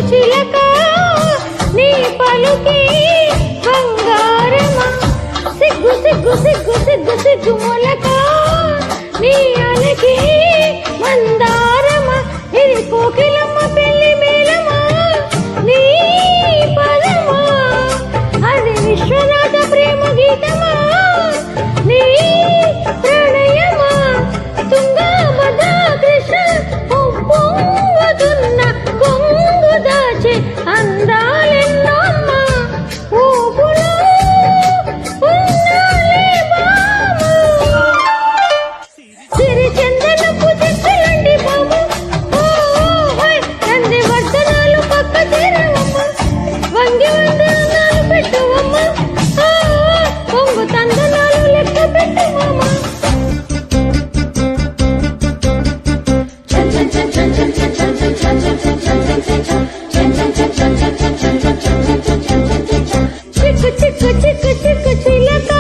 చిలక నీ పలుకి బంగారమా సిగ్గు సిగ్గు సిగ్గు సిగ్గు సిగ్గు మొలక నీ అలకి మందారమా ఇది కోకిలమ్మ పెళ్లి మేళమా నీ పదమా అది విశ్వనాథ ప్రేమ గీతమా నీ ప్రణయమా తుంగభద్ర కృష్ణ పొంగుతున్న కొంగు దాచే అందాలెన్నో అమ్మా ఊపులో ఉన్నాలే బామ సిరి చందనపు చెట్టులంటి బామ నంది వర్ధనాలు పక్క చేరవమ్మ వంగి వందనాలు పెట్టువమ్మ పొంగు తందనాలు లెక్క పెట్టు మామ చిక్కు చిక్కు చిక్కు చిక్కు చిలక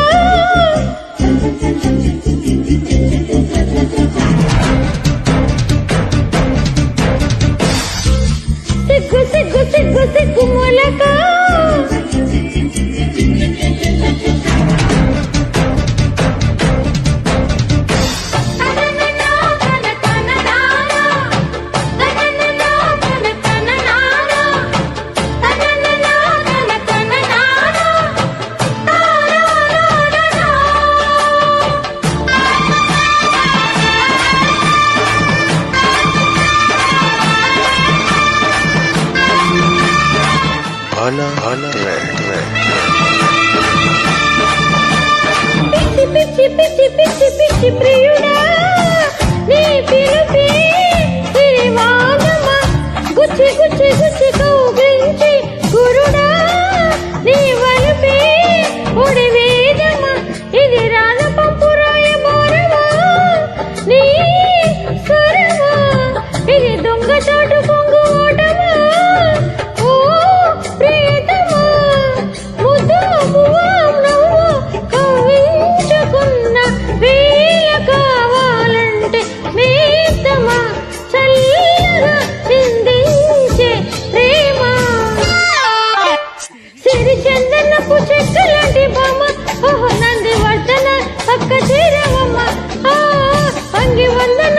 సిగ్గు సిగ్గు సిగ్గు సిగ్గు మొలక పిచ్చి పిచ్చి పిచ్చి పిచ్చి ప్రియుడా నీ పిలుపే శ్రీవాదమా గుచ్చి గుచ్చి గుచ్చి కౌగిలించి గురుడా నీ వలుపే ఒడి వేదమా ఇది రాన పంపురాయ బోరమా నీ స్వరమా ఇది దొంగ చాటు పొంగు ఓటమా ఓ ప్రియతమా ముద్దు మువ్వా నవ్వు కవ్వించుకున్న వేళ కావాలంటే మేస్తమా చల్లగా చిందించే ప్రేమ సిరి చందనపు చెక్కలాంటి బొమ్మ ఓహో నంది వర్ధన పక్క చేరవమ్మ వంగి వందన